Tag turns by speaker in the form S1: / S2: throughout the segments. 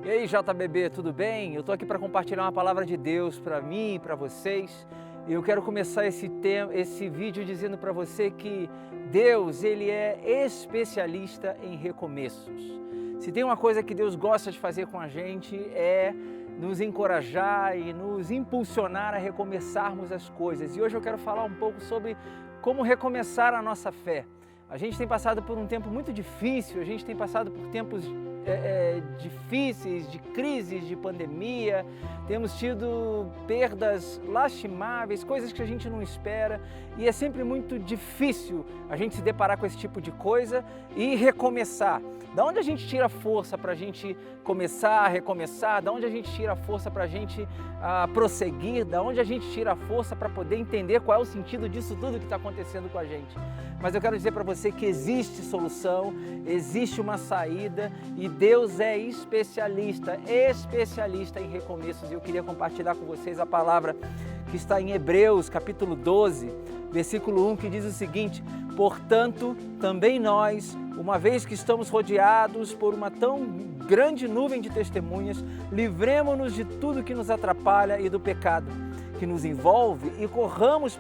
S1: E aí, JBB, tudo bem? Eu estou aqui para compartilhar uma palavra de Deus para mim e para vocês. E eu quero começar esse vídeo dizendo para você que Deus, Ele é especialista em recomeços. Se tem uma coisa que Deus gosta de fazer com a gente é nos encorajar e nos impulsionar a recomeçarmos as coisas. E hoje eu quero falar um pouco sobre como recomeçar a nossa fé. A gente tem passado por um tempo muito difícil, a gente tem passado por tempos difíceis, de crises, de pandemia, temos tido perdas lastimáveis, coisas que a gente não espera, e é sempre muito difícil a gente se deparar com esse tipo de coisa e recomeçar. Da onde a gente tira força para a gente começar a recomeçar? Da onde a gente tira força para a gente prosseguir? Da onde a gente tira força para poder entender qual é o sentido disso tudo que está acontecendo com a gente? Mas eu quero dizer para você que existe solução, existe uma saída e Deus é especialista em recomeços. E eu queria compartilhar com vocês a palavra que está em Hebreus, capítulo 12, versículo 1, que diz o seguinte: portanto, também nós, uma vez que estamos rodeados por uma tão grande nuvem de testemunhas, livremo-nos de tudo que nos atrapalha e do pecado que nos envolve e corramos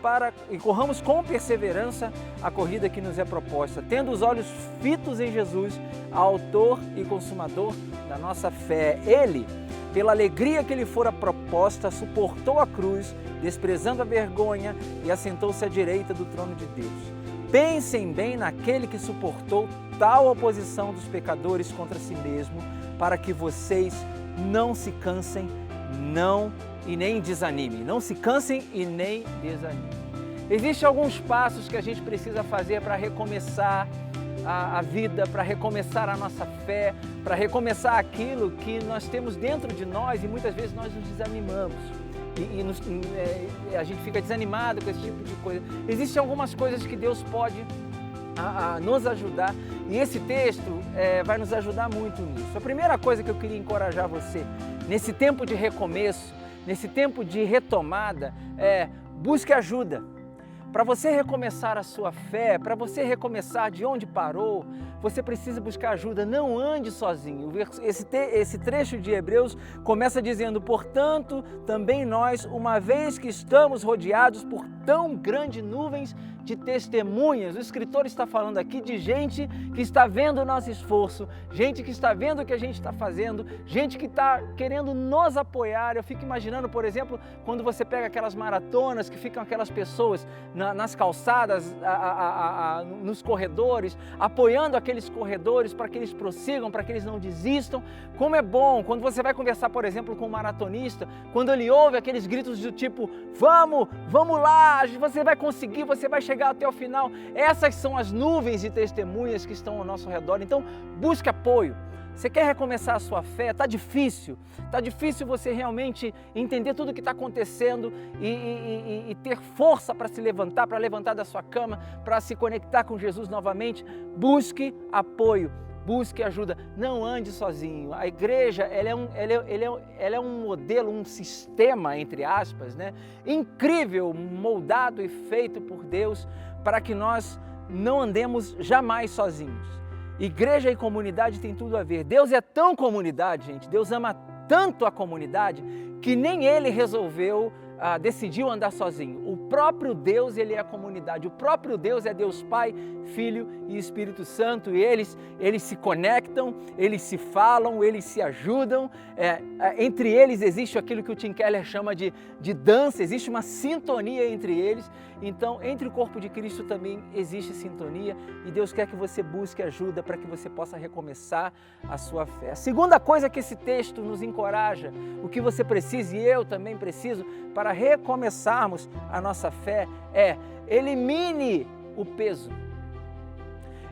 S1: com perseverança a corrida que nos é proposta, tendo os olhos fitos em Jesus, autor e consumador da nossa fé. Ele, pela alegria que lhe fora proposta, suportou a cruz, desprezando a vergonha, e assentou-se à direita do trono de Deus. Pensem bem naquele que suportou tal oposição dos pecadores contra si mesmo, para que vocês não se cansem, e nem desanimem. Não se cansem e nem desanimem. Existem alguns passos que a gente precisa fazer para recomeçar a vida, para recomeçar a nossa fé, para recomeçar aquilo que nós temos dentro de nós e muitas vezes nós nos desanimamos. A gente fica desanimado com esse tipo de coisa. Existem algumas coisas que Deus pode nos ajudar e esse texto vai nos ajudar muito nisso. A primeira coisa que eu queria encorajar você, nesse tempo de recomeço, nesse tempo de retomada, busque ajuda. Para você recomeçar a sua fé, para você recomeçar de onde parou, você precisa buscar ajuda, não ande sozinho. Esse trecho de Hebreus começa dizendo: portanto, também nós, uma vez que estamos rodeados por tão grandes nuvens de testemunhas. O escritor está falando aqui de gente que está vendo o nosso esforço, gente que está vendo o que a gente está fazendo, gente que está querendo nos apoiar. Eu fico imaginando, por exemplo, quando você pega aquelas maratonas que ficam aquelas pessoas nas calçadas, nos corredores, apoiando aqueles corredores para que eles prossigam, para que eles não desistam. Como é bom quando você vai conversar, por exemplo, com um maratonista, quando ele ouve aqueles gritos do tipo: vamos lá, você vai conseguir, você vai chegar até o final. Essas são as nuvens de testemunhas que estão ao nosso redor. Então, busque apoio. Você quer recomeçar a sua fé? Está difícil você realmente entender tudo o que está acontecendo e ter força para se levantar, para levantar da sua cama, para se conectar com Jesus novamente. Busque apoio, busque ajuda, não ande sozinho. A igreja ela é um modelo, um sistema, entre aspas, incrível, moldado e feito por Deus para que nós não andemos jamais sozinhos. Igreja e comunidade tem tudo a ver. Deus é tão comunidade, gente. Deus ama tanto a comunidade que nem Ele decidiu andar sozinho. O próprio Deus, Ele é a comunidade. O próprio Deus é Deus Pai, Filho e Espírito Santo. E eles se conectam, eles se falam, eles se ajudam. Entre eles existe aquilo que o Tim Keller chama de dança, existe uma sintonia entre eles. Então, entre o corpo de Cristo também existe sintonia e Deus quer que você busque ajuda para que você possa recomeçar a sua fé. A segunda coisa que esse texto nos encoraja, o que você precisa e eu também preciso para recomeçarmos a nossa fé elimine o peso.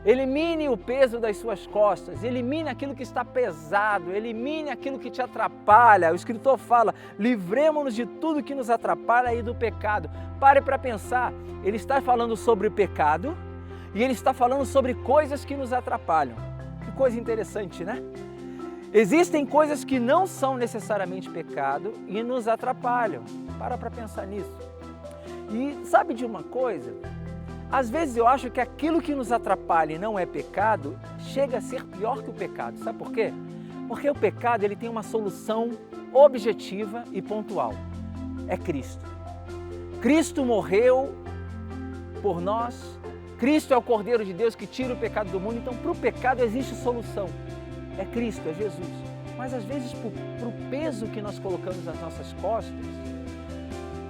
S1: Elimine o peso das suas costas, elimine aquilo que está pesado, elimine aquilo que te atrapalha. O escritor fala: livremo-nos de tudo que nos atrapalha e do pecado. Pare para pensar, ele está falando sobre o pecado e ele está falando sobre coisas que nos atrapalham. Que coisa interessante, né? Existem coisas que não são necessariamente pecado e nos atrapalham. Para pensar nisso. E sabe de uma coisa? Às vezes eu acho que aquilo que nos atrapalha e não é pecado, chega a ser pior que o pecado. Sabe por quê? Porque o pecado ele tem uma solução objetiva e pontual. É Cristo. Cristo morreu por nós. Cristo é o Cordeiro de Deus que tira o pecado do mundo. Então, para o pecado existe solução. É Cristo, é Jesus. Mas às vezes, para o peso que nós colocamos nas nossas costas,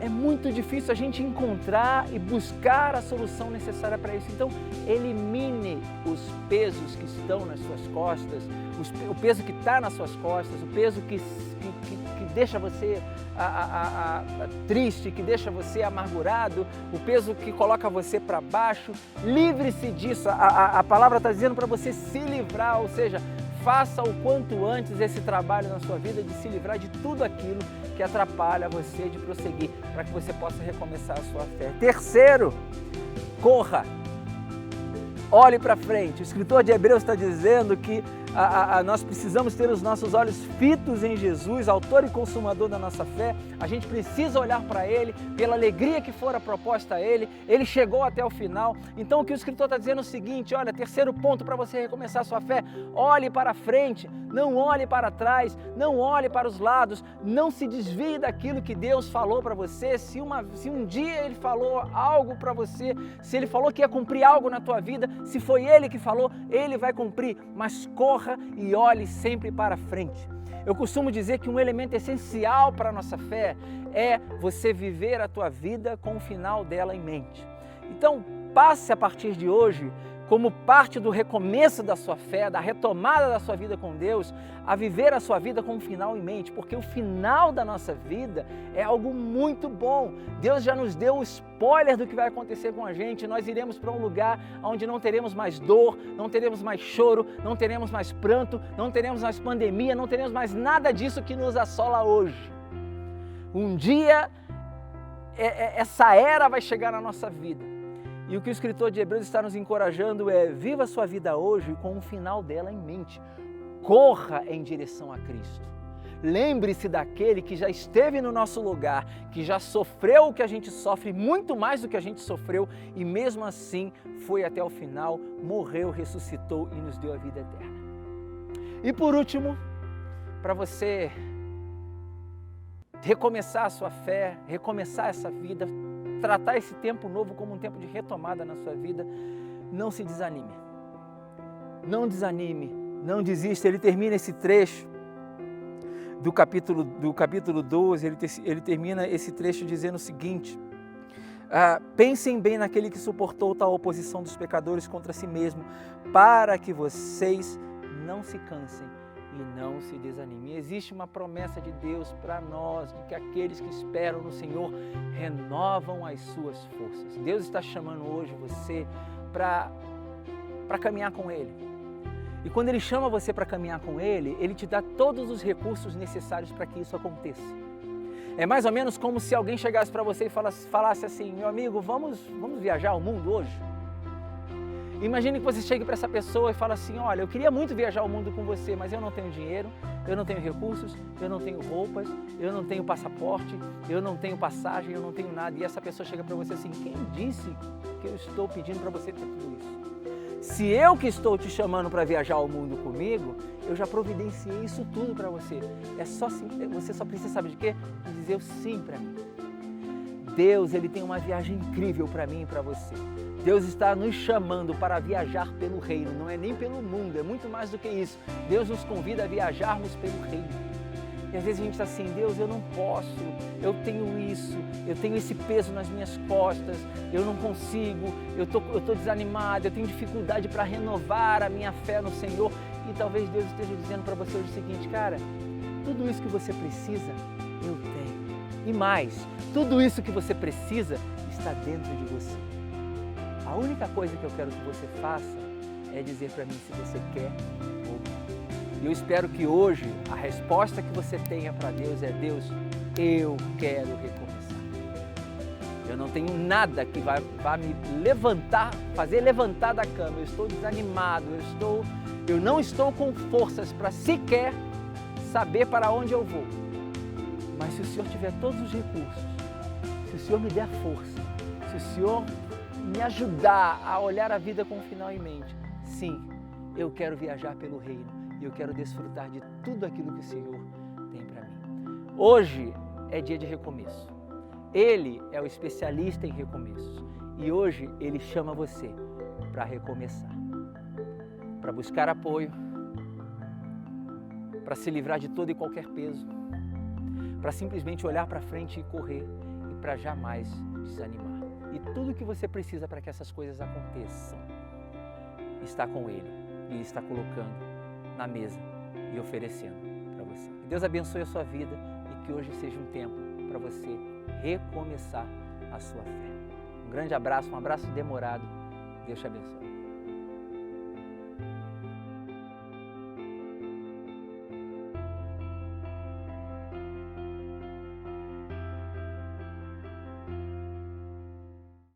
S1: é muito difícil a gente encontrar e buscar a solução necessária para isso. Então, elimine os pesos que estão nas suas costas, o peso que está nas suas costas, o peso que deixa você triste, que deixa você amargurado, o peso que coloca você para baixo. Livre-se disso. A palavra está dizendo para você se livrar, ou seja, faça o quanto antes esse trabalho na sua vida de se livrar de tudo aquilo que atrapalha você de prosseguir, para que você possa recomeçar a sua fé. Terceiro, corra. Olhe para frente. O escritor de Hebreus está dizendo que nós precisamos ter os nossos olhos fitos em Jesus, autor e consumador da nossa fé. A gente precisa olhar para Ele, pela alegria que fora proposta a Ele. Ele chegou até o final. Então o que o escritor está dizendo é o seguinte, olha, terceiro ponto para você recomeçar a sua fé, olhe para frente, não olhe para trás, não olhe para os lados, não se desvie daquilo que Deus falou para você. Se um dia Ele falou algo para você, se Ele falou que ia cumprir algo na tua vida, se foi Ele que falou, Ele vai cumprir, mas corra e olhe sempre para frente. Eu costumo dizer que um elemento essencial para a nossa fé é você viver a tua vida com o final dela em mente. Então, passe a partir de hoje, como parte do recomeço da sua fé, da retomada da sua vida com Deus, a viver a sua vida com o final em mente, porque o final da nossa vida é algo muito bom. Deus já nos deu o spoiler do que vai acontecer com a gente. Nós iremos para um lugar onde não teremos mais dor, não teremos mais choro, não teremos mais pranto, não teremos mais pandemia, não teremos mais nada disso que nos assola hoje. Um dia, essa era vai chegar na nossa vida. E o que o escritor de Hebreus está nos encorajando é: viva a sua vida hoje com o final dela em mente. Corra em direção a Cristo. Lembre-se daquele que já esteve no nosso lugar, que já sofreu o que a gente sofre, muito mais do que a gente sofreu, e mesmo assim foi até o final, morreu, ressuscitou e nos deu a vida eterna. E por último, para você recomeçar a sua fé, recomeçar essa vida, tratar esse tempo novo como um tempo de retomada na sua vida, não se desanime. Não desanime, não desista. Ele termina esse trecho do capítulo 12, ele termina esse trecho dizendo o seguinte: pensem bem naquele que suportou tal oposição dos pecadores contra si mesmo, para que vocês não se cansem e não se desanime. Existe uma promessa de Deus para nós, de que aqueles que esperam no Senhor renovam as suas forças. Deus está chamando hoje você para caminhar com Ele. E quando Ele chama você para caminhar com Ele, Ele te dá todos os recursos necessários para que isso aconteça. É mais ou menos como se alguém chegasse para você e falasse assim: meu amigo, vamos viajar ao mundo hoje? Imagine que você chegue para essa pessoa e fala assim: olha, eu queria muito viajar o mundo com você, mas eu não tenho dinheiro, eu não tenho recursos, eu não tenho roupas, eu não tenho passaporte, eu não tenho passagem, eu não tenho nada. E essa pessoa chega para você assim: quem disse que eu estou pedindo para você ter tudo isso? Se eu que estou te chamando para viajar ao mundo comigo, eu já providenciei isso tudo para você. Você só precisa, sabe de quê? De dizer o sim para mim. Deus, Ele tem uma viagem incrível para mim e para você. Deus está nos chamando para viajar pelo reino, não é nem pelo mundo, é muito mais do que isso. Deus nos convida a viajarmos pelo reino. E às vezes a gente está assim: Deus, eu não posso, eu tenho isso, eu tenho esse peso nas minhas costas, eu não consigo, eu tô desanimado, eu tenho dificuldade para renovar a minha fé no Senhor. E talvez Deus esteja dizendo para você hoje o seguinte: cara, tudo isso que você precisa, eu tenho. E mais, tudo isso que você precisa está dentro de você. A única coisa que eu quero que você faça é dizer para mim se você quer ou não. E eu espero que hoje a resposta que você tenha para Deus é: Deus, eu quero recomeçar. Eu não tenho nada que vai me fazer levantar da cama. Eu estou desanimado, eu não estou com forças para sequer saber para onde eu vou. Mas se o Senhor tiver todos os recursos, se o Senhor me der força, se o Senhor me ajudar a olhar a vida com o final em mente, sim, eu quero viajar pelo reino e eu quero desfrutar de tudo aquilo que o Senhor tem para mim. Hoje é dia de recomeço. Ele é o especialista em recomeços e hoje Ele chama você para recomeçar, para buscar apoio, para se livrar de todo e qualquer peso, para simplesmente olhar para frente e correr e para jamais desanimar. E tudo que você precisa para que essas coisas aconteçam está com Ele e Ele está colocando na mesa e oferecendo para você. Que Deus abençoe a sua vida e que hoje seja um tempo para você recomeçar a sua fé. Um grande abraço, um abraço demorado. Deus te abençoe.